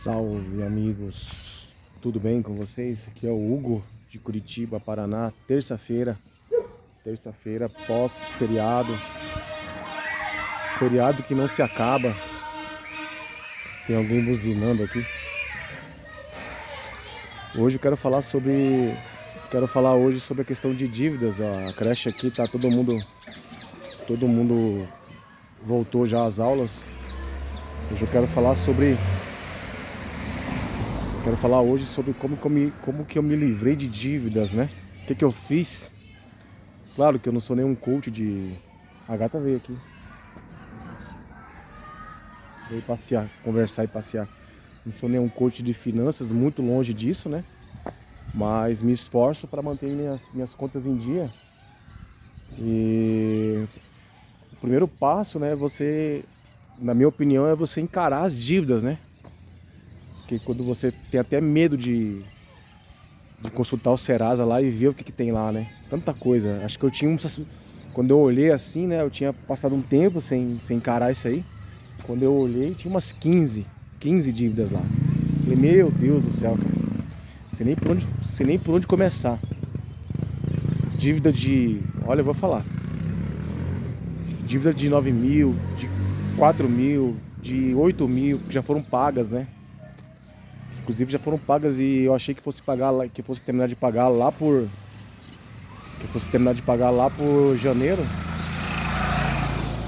Salve amigos, tudo bem com vocês? Aqui é o Hugo de Curitiba, Paraná. Terça-feira pós-feriado, feriado que não se acaba. Tem alguém buzinando aqui. Hoje eu quero falar hoje sobre a questão de dívidas. A creche aqui tá todo mundo voltou já às aulas. Hoje eu quero falar hoje sobre como que eu me livrei de dívidas, né? O que eu fiz? Claro que eu não sou nenhum coach de... A gata veio aqui. Veio passear, conversar e passear. Não sou nenhum coach de finanças, muito longe disso, né? Mas me esforço para manter minhas contas em dia. E o primeiro passo, né, na minha opinião, é você encarar as dívidas, né? Porque quando você tem até medo de consultar o Serasa lá e ver o que tem lá, né? Tanta coisa. Acho que quando eu olhei assim, né? Eu tinha passado um tempo sem encarar isso aí. Quando eu olhei, tinha umas 15 dívidas lá. Falei, meu Deus do céu, cara. Sei nem por onde começar. Dívida de... Olha, eu vou falar. Dívida de 9 mil, de 4 mil, de 8 mil, que já foram pagas, né? Inclusive já foram pagas e eu achei que fosse terminar de pagar lá por janeiro.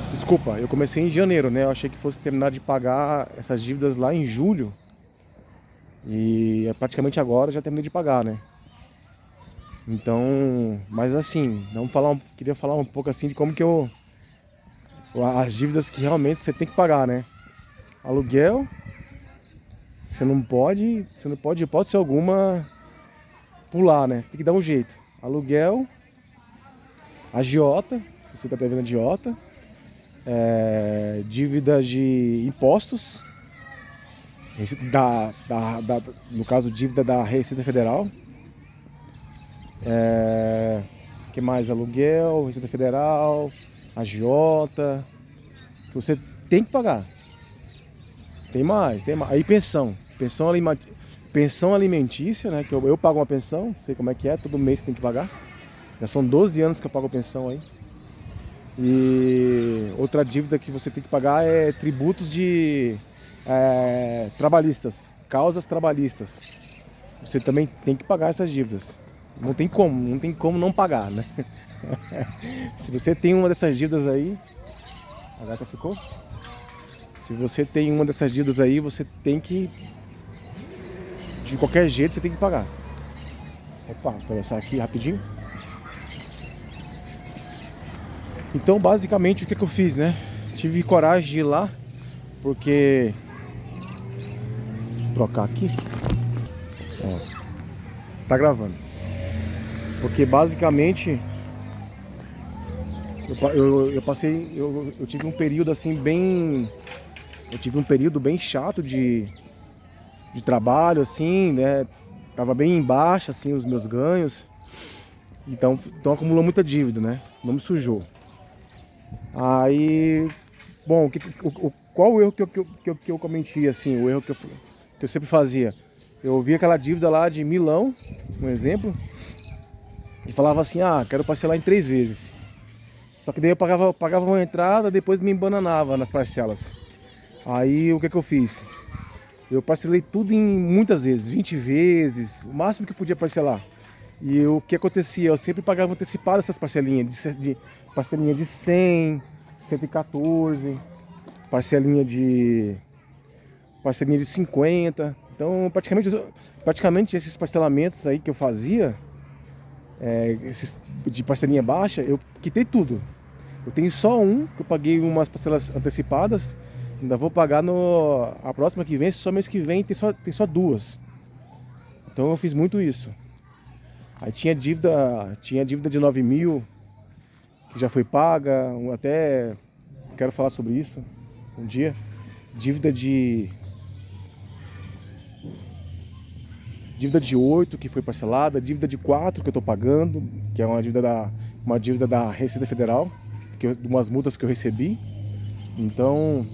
Desculpa, eu comecei em janeiro, né? Eu achei que fosse terminar de pagar essas dívidas lá em julho. E praticamente agora já terminei de pagar, né? Então, mas assim, queria falar um pouco assim de como que as dívidas que realmente você tem que pagar, né? Aluguel, você não pode, hipótese alguma, pular, né? Você tem que dar um jeito. Aluguel, agiota, se você está devendo agiota, dívida de impostos, no caso, dívida da Receita Federal. Que mais? Aluguel, Receita Federal, agiota, que você tem que pagar. Tem mais. Aí pensão alimentícia, né? Que eu pago uma pensão, não sei como é que é, todo mês você tem que pagar. Já são 12 anos que eu pago pensão aí. E outra dívida que você tem que pagar é tributos trabalhistas, causas trabalhistas. Você também tem que pagar essas dívidas. Não tem como não pagar, né? Se você tem uma dessas dívidas aí... A gata ficou? Se você tem uma dessas dívidas aí, você tem que... De qualquer jeito, você tem que pagar. Opa, vou atravessar aqui rapidinho. Então, basicamente, o que eu fiz, né? Tive coragem de ir lá, porque... Deixa eu trocar aqui. Ó, tá gravando. Porque, basicamente... Eu tive um período assim bem... Eu tive um período bem chato de trabalho, assim, né? Tava bem embaixo, assim, os meus ganhos. Então acumulou muita dívida, né? Não me sujou. Aí... Bom, qual o erro que eu cometi, assim? O erro que eu sempre fazia? Eu via aquela dívida lá de milão, um exemplo, e falava assim, quero parcelar em 3 vezes. Só que daí eu pagava uma entrada, depois me embananava nas parcelas. Aí o que eu fiz? Eu parcelei tudo em muitas vezes, 20 vezes, o máximo que eu podia parcelar. E o que acontecia? Eu sempre pagava antecipado essas parcelinhas, parcelinha de 100, 114, parcelinha de 50. Então praticamente esses parcelamentos aí que eu fazia, esses de parcelinha baixa, eu quitei tudo. Eu tenho só um, que eu paguei umas parcelas antecipadas. Ainda vou pagar a próxima que vem, só mês que vem tem só 2. Então eu fiz muito isso. Aí tinha dívida de 9 mil, que já foi paga, até quero falar sobre isso um dia. Dívida de 8 que foi parcelada, dívida de 4 que eu tô pagando, que é uma dívida da Receita Federal, de umas multas que eu recebi. Então,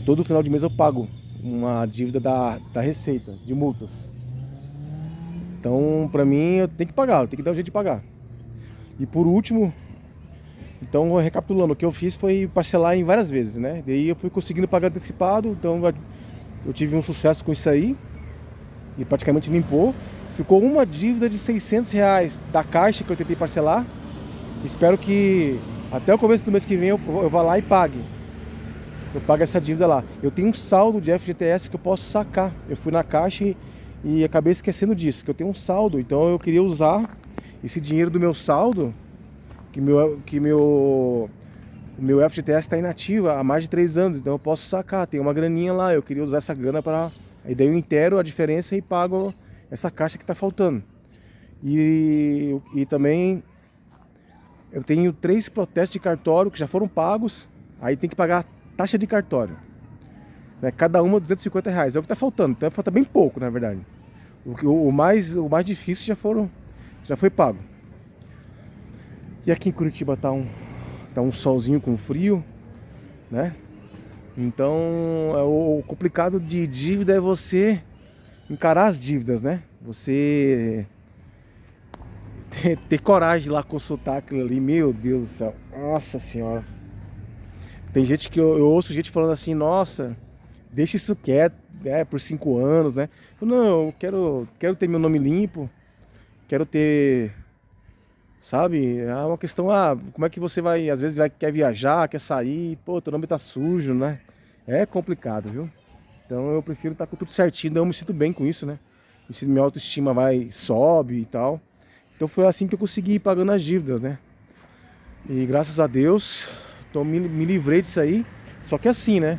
todo final de mês eu pago uma dívida da Receita, de multas. Então, pra mim, eu tenho que pagar, eu tenho que dar um jeito de pagar. E por último, então, recapitulando, o que eu fiz foi parcelar em várias vezes, né? Daí eu fui conseguindo pagar antecipado, então eu tive um sucesso com isso aí, e praticamente limpou. Ficou uma dívida de R$ 600 da Caixa que eu tentei parcelar. Espero que até o começo do mês que vem eu vá lá e pague. Eu pago essa dívida lá. Eu tenho um saldo de FGTS que eu posso sacar. Eu fui na Caixa e acabei esquecendo disso, que eu tenho um saldo. Então eu queria usar esse dinheiro do meu saldo, o meu FGTS está inativo há mais de 3 anos, então eu posso sacar. Tem uma graninha lá, eu queria usar essa grana para... Aí daí eu inteiro a diferença e pago essa Caixa que está faltando. E também eu tenho 3 protestos de cartório que já foram pagos. Aí tem que pagar taxa de cartório, né? Cada uma R$ 250, é o que está faltando. Então falta bem pouco, na verdade. O mais difícil já foi pago. E aqui em Curitiba tá um solzinho com frio, né? Então o complicado de dívida é você encarar as dívidas, né? Você ter coragem de ir lá consultar aquilo ali. Meu Deus do céu, nossa senhora. Tem gente que eu ouço gente falando assim: nossa, deixa isso quieto, por 5 anos, né? Não, eu quero ter meu nome limpo, quero ter, sabe? É uma questão, como é que você vai, às vezes quer viajar, quer sair, pô, teu nome tá sujo, né? É complicado, viu? Então eu prefiro estar com tudo certinho, então eu me sinto bem com isso, né? Minha autoestima sobe e tal. Então foi assim que eu consegui ir pagando as dívidas, né? E graças a Deus, me livrei disso aí. Só que assim, né?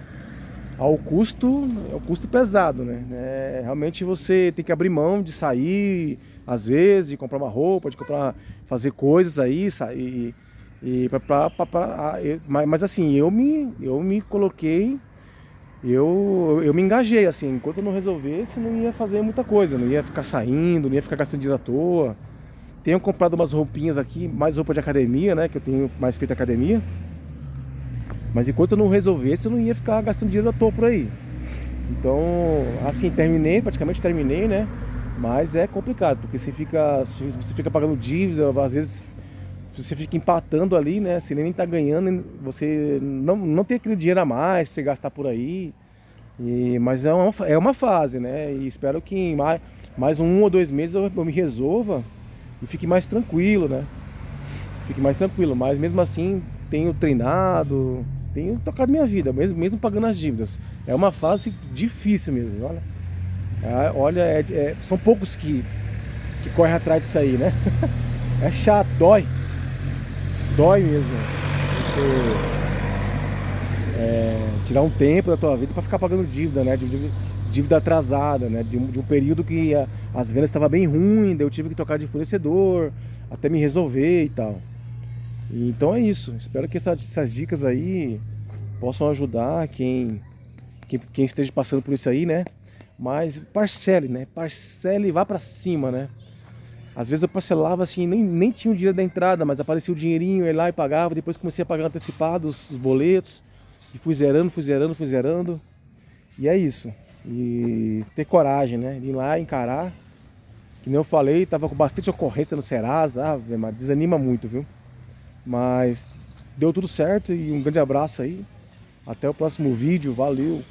É o custo pesado, né? Realmente você tem que abrir mão de sair, às vezes, de comprar uma roupa, fazer coisas aí, sair. Mas assim, eu me coloquei, eu me engajei, assim, enquanto eu não resolvesse, não ia fazer muita coisa, não ia ficar saindo, não ia ficar gastando dinheiro à toa. Tenho comprado umas roupinhas aqui, mais roupa de academia, né? Que eu tenho mais feito academia. Mas enquanto eu não resolvesse, eu não ia ficar gastando dinheiro à toa por aí. Então, assim, praticamente terminei, né? Mas é complicado, porque você fica pagando dívida, às vezes você fica empatando ali, né? Você nem tá ganhando, você não tem aquele dinheiro a mais pra você gastar por aí. Mas é uma fase, né? E espero que em mais 1 ou 2 meses eu me resolva e fique mais tranquilo, né? Fique mais tranquilo, mas mesmo assim tenho treinado, tenho tocado minha vida, mesmo pagando as dívidas. É uma fase difícil mesmo, olha, são poucos que correm atrás disso aí, né? É chato, dói mesmo. Você, tirar um tempo da tua vida para ficar pagando dívida, né? Dívida atrasada, né? De um período que as vendas estavam bem ruins, daí eu tive que trocar de fornecedor até me resolver e tal. Então é isso. Espero que essas dicas aí possam ajudar quem esteja passando por isso aí, né? Mas parcele, né? Parcele e vá pra cima, né? Às vezes eu parcelava assim, nem tinha o dinheiro da entrada, mas aparecia o dinheirinho, eu ia lá e pagava. Depois comecei a pagar antecipados os boletos. E fui zerando. E é isso. E ter coragem, né? De ir lá encarar. Que nem eu falei, tava com bastante ocorrência no Serasa. Mas desanima muito, viu? Mas deu tudo certo e um grande abraço aí. Até o próximo vídeo. Valeu!